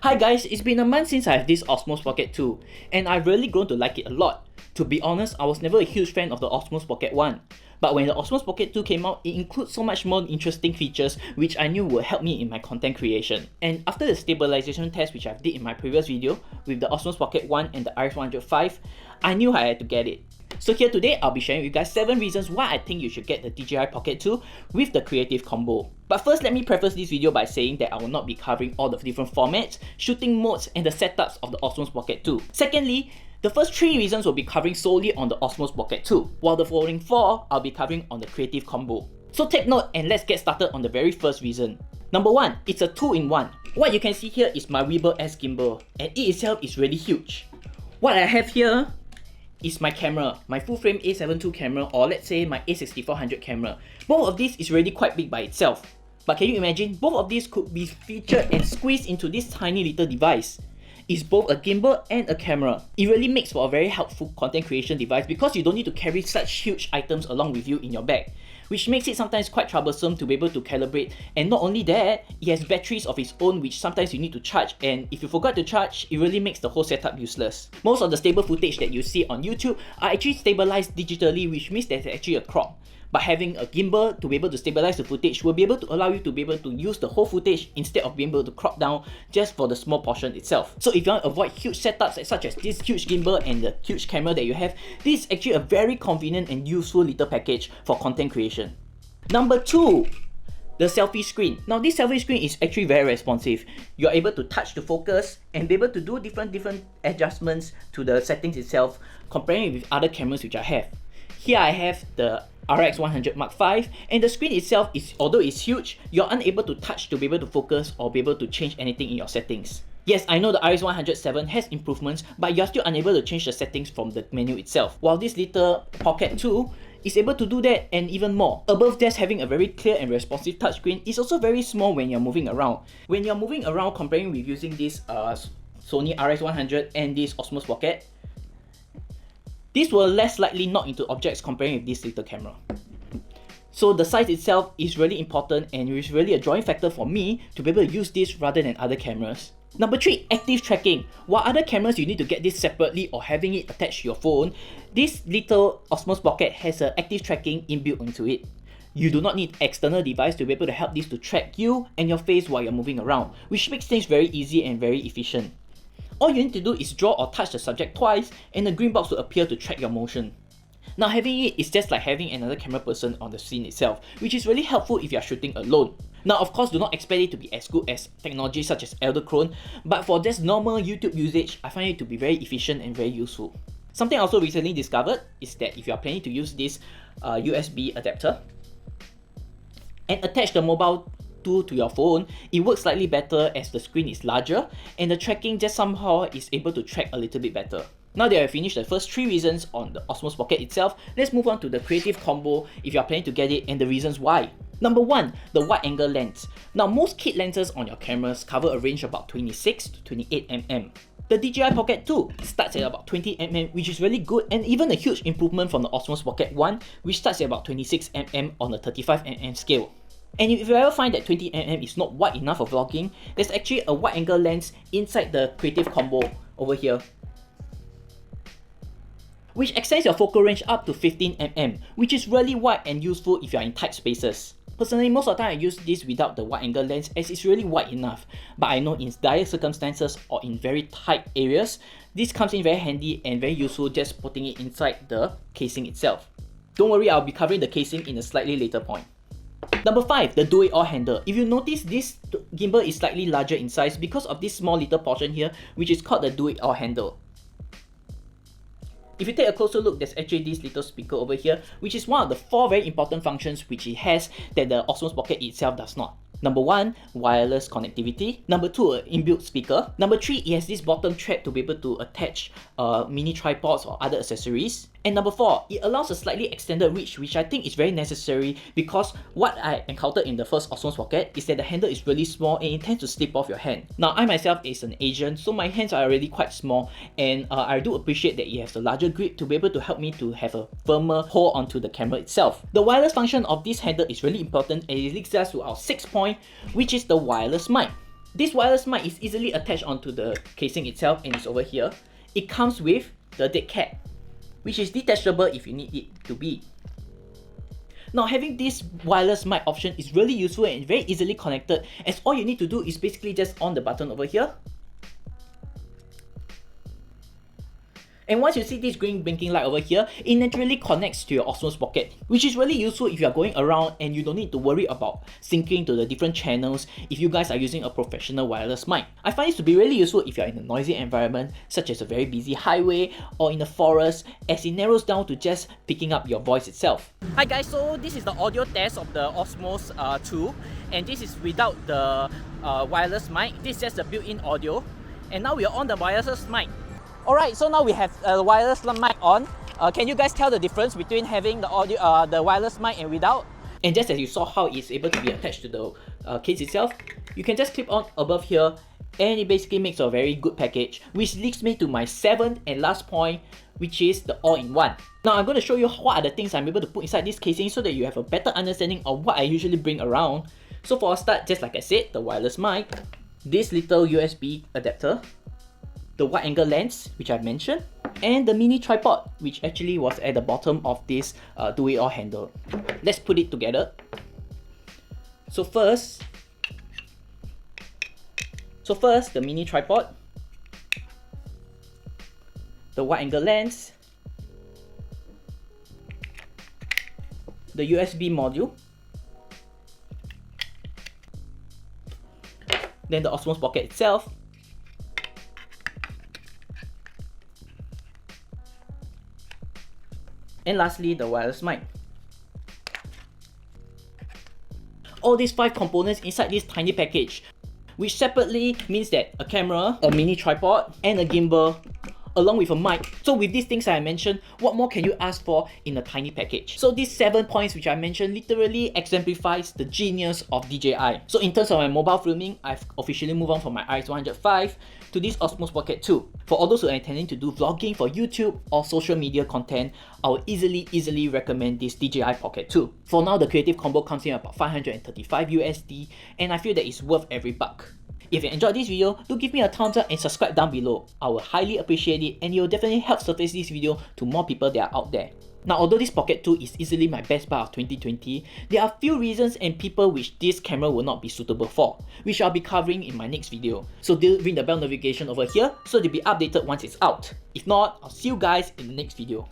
Hi guys, it's been a month since I have this Osmo Pocket 2 and I've really grown to like it a lot. To be honest, I was never a huge fan of the Osmo Pocket 1. But when the Osmo Pocket 2 came out, it includes so much more interesting features which I knew would help me in my content creation. And after the stabilization test which I did in my previous video with the Osmo Pocket 1 and the RX105, I knew I had to get it. So here today, I'll be sharing with you guys 7 reasons why I think you should get the DJI Pocket 2 with the creative combo. But first, let me preface this video by saying that I will not be covering all the different formats, shooting modes, and the setups of the Osmo Pocket 2. Secondly, the first 3 reasons will be covering solely on the Osmo Pocket 2, while the following 4 I'll be covering on the creative combo. So take note and let's get started on the very first reason. Number 1, it's a 2-in-1. What you can see here is my Weebill S gimbal, and it itself is really huge. What I have here is my camera, my full frame A7 II camera, or let's say my A6400 camera. Both of these is really quite big by itself. But can you imagine, both of these could be featured and squeezed into this tiny little device. It's both a gimbal and a camera. It really makes for a very helpful content creation device because you don't need to carry such huge items along with you in your bag, which makes it sometimes quite troublesome to be able to calibrate. And not only that, it has batteries of its own which sometimes you need to charge, and if you forgot to charge, it really makes the whole setup useless. Most of the stable footage that you see on YouTube are actually stabilized digitally, which means there's actually a crop. But having a gimbal to be able to stabilize the footage will be able to allow you to be able to use the whole footage instead of being able to crop down just for the small portion itself. So if you want to avoid huge setups such as this huge gimbal and the huge camera that you have, this is actually a very convenient and useful little package for content creation. Number 2, the selfie screen. Now this selfie screen is actually very responsive. You're able to touch to focus and be able to do different adjustments to the settings itself, comparing it with other cameras which I have. Here I have the RX100 Mark V, and the screen itself is, although it's huge, you're unable to touch to be able to focus or be able to change anything in your settings. Yes, I know the RX107 has improvements, but you're still unable to change the settings from the menu itself, while this little Pocket 2 is able to do that and even more. Above just having a very clear and responsive touchscreen, it's also very small when you're moving around. When you're moving around comparing with using this Sony RX100 and this Osmo Pocket, this will less likely knock into objects comparing with this little camera. So the size itself is really important and it is really a drawing factor for me to be able to use this rather than other cameras. Number 3, active tracking. While other cameras you need to get this separately or having it attached to your phone, this little Osmo Pocket has an active tracking inbuilt into it. You do not need external device to be able to help this to track you and your face while you're moving around, which makes things very easy and very efficient. All you need to do is draw or touch the subject twice and the green box will appear to track your motion. Now having it is just like having another camera person on the scene itself, which is really helpful if you are shooting alone. Now of course, do not expect it to be as good as technology such as Elderchrome, but for just normal YouTube usage, I find it to be very efficient and very useful. Something I also recently discovered is that if you are planning to use this USB adapter and attach the mobile to your phone, it works slightly better as the screen is larger and the tracking just somehow is able to track a little bit better. Now that I've finished the first 3 reasons on the Osmo Pocket itself, let's move on to the creative combo if you are planning to get it and the reasons why. Number 1, the wide angle lens. Now most kit lenses on your cameras cover a range of about 26 to 28 mm. The DJI Pocket 2 starts at about 20 mm, which is really good and even a huge improvement from the Osmo Pocket 1, which starts at about 26 mm on a 35 mm scale. And if you ever find that 20mm is not wide enough for vlogging, there's actually a wide angle lens inside the creative combo over here, which extends your focal range up to 15mm, which is really wide and useful if you are in tight spaces. Personally, most of the time I use this without the wide angle lens as it's really wide enough, but I know in dire circumstances or in very tight areas, this comes in very handy and very useful just putting it inside the casing itself. Don't worry, I'll be covering the casing in a slightly later point. Number 5, the do-it-all handle. If you notice, this gimbal is slightly larger in size because of this small little portion here, which is called the do-it-all handle. If you take a closer look, there's actually this little speaker over here, which is one of the 4 very important functions which it has that the Osmo Pocket itself does not. Number 1, wireless connectivity. Number 2, an inbuilt speaker. Number 3, it has this bottom strap to be able to attach mini tripods or other accessories. And number 4, it allows a slightly extended reach, which I think is very necessary because what I encountered in the first Osmo Pocket is that the handle is really small and it tends to slip off your hand. Now I myself is an Asian, so my hands are already quite small, and I do appreciate that it has a larger grip to be able to help me to have a firmer hold onto the camera itself. The wireless function of this handle is really important and it leads us to our 6th point, which is the wireless mic. This wireless mic is easily attached onto the casing itself and it's over here. It comes with the dead cat, which is detachable if you need it to be. Now, having this wireless mic option is really useful and very easily connected, as all you need to do is basically just on the button over here. And once you see this green blinking light over here, it naturally connects to your Osmos Pocket, which is really useful if you are going around and you don't need to worry about syncing to the different channels if you guys are using a professional wireless mic. I find this to be really useful if you are in a noisy environment, such as a very busy highway or in the forest, as it narrows down to just picking up your voice itself. Hi guys, so this is the audio test of the Osmos 2, and this is without the wireless mic. This is just the built-in audio, and now we are on the wireless mic. Alright, so now we have the wireless mic on. Can you guys tell the difference between having the audio, the wireless mic and without? And just as you saw how it's able to be attached to the case itself, you can just clip on above here, and it basically makes a very good package, which leads me to my 7th and last point, which is the all-in-one. Now I'm going to show you what are the things I'm able to put inside this casing so that you have a better understanding of what I usually bring around. So for a start, just like I said, the wireless mic, this little USB adapter, the wide angle lens, which I've mentioned, and the mini tripod, which actually was at the bottom of this do-it-all handle. Let's put it together. So first, the mini tripod, the wide angle lens, the USB module, then the Osmos Pocket itself, and lastly, the wireless mic. All these 5 components inside this tiny package, which separately means that a camera, a mini tripod, and a gimbal, along with a mic. So with these things I mentioned, what more can you ask for in a tiny package? So these 7 points which I mentioned literally exemplifies the genius of DJI. So in terms of my mobile filming, I've officially moved on from my RX105 to this Osmos Pocket 2. For all those who are intending to do vlogging for YouTube or social media content, I would easily recommend this DJI Pocket 2. For now, the creative combo comes in at about 535 USD, and I feel that it's worth every buck. If you enjoyed this video, do give me a thumbs up and subscribe down below. I will highly appreciate it, and it will definitely help surface this video to more people that are out there. Now, although this Pocket 2 is easily my best buy of 2020, there are few reasons and people which this camera will not be suitable for, which I'll be covering in my next video. So do ring the bell notification over here so they'll be updated once it's out. If not, I'll see you guys in the next video.